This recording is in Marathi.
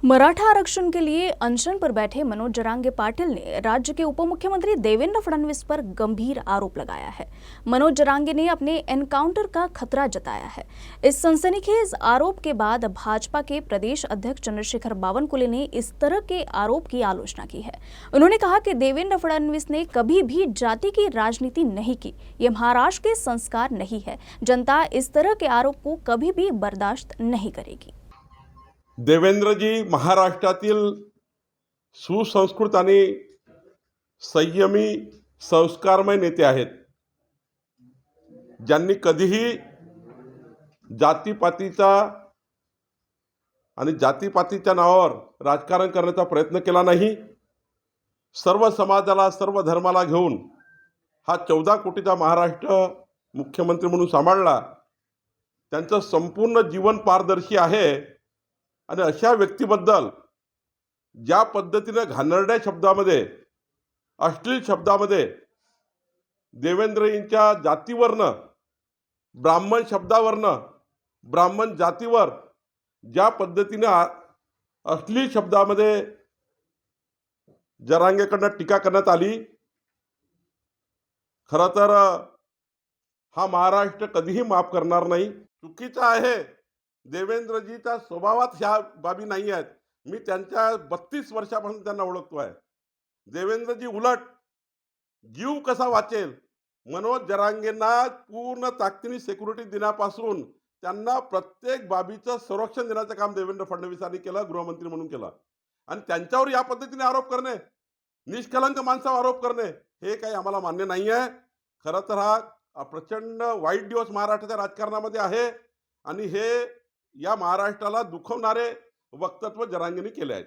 मराठा आरक्षण के लिए अनशन पर बैठे मनोज जरांगे पाटिल ने राज्य के उप मुख्यमंत्री देवेंद्र फडणवीस पर गंभीर आरोप लगाया है। मनोज जरांगे ने अपने एनकाउंटर का खतरा जताया है। इस सनसनीखेज आरोप के बाद भाजपा के प्रदेश अध्यक्ष चंद्रशेखर बावनकुले ने इस तरह के आरोप की आलोचना की है। उन्होंने कहा कि देवेंद्र फडणवीस ने कभी भी जाति की राजनीति नहीं की। ये महाराष्ट्र के संस्कार नहीं है। जनता इस तरह के आरोप को कभी भी बर्दाश्त नहीं करेगी। देवेंद्रजी महाराष्ट्रातील सुसंस्कृत आणि संयमी संस्कारमय नेते आहेत, ज्यांनी कधीही जातीपातीचा आणि जातीपातीच्या नावावर राजकारण करण्याचा प्रयत्न केला नाही। सर्व समाजाला, सर्व धर्माला घेऊन हा 14 कोटीचा महाराष्ट्र मुख्यमंत्री म्हणून सांभाळला। त्यांचं संपूर्ण जीवन पारदर्शी आहे आणि अशा व्यक्तीबद्दल ज्या पद्धतीने घाणेरड्या शब्दामध्ये, अश्लील शब्दामध्ये देवेंद्रजींच्या जातीवरनं, ब्राह्मण शब्दावरनं, ब्राह्मण जातीवर ज्या पद्धतीने अश्लील शब्दामध्ये जरांगेकडनं टीका करण्यात आली, खरं तर हा महाराष्ट्र कधीही माफ करणार नाही। चुकीचं आहे। देवेंद्रजीच्या स्वभावात ह्या बाबी नाही आहेत। मी त्यांच्या 32 वर्षापासून त्यांना ओळखतो आहे। देवेंद्रजी उलट जीव कसा वाचेल, मनोज जरांगेंना पूर्ण ताकदीने सिक्युरिटी देण्यापासून त्यांना प्रत्येक बाबीचं संरक्षण देण्याचं काम देवेंद्र फडणवीसांनी केलं, गृहमंत्री म्हणून केलं। आणि त्यांच्यावर या पद्धतीने आरोप करणे, निष्कलंक माणसावर आरोप करणे, हे काही आम्हाला मान्य नाही आहे। खरं तर हा प्रचंड वाईट दिवस महाराष्ट्राच्या राजकारणामध्ये आहे आणि हे या महाराष्ट्राला दुखवणारे वक्तव्य जरांगेंनी केले आहे।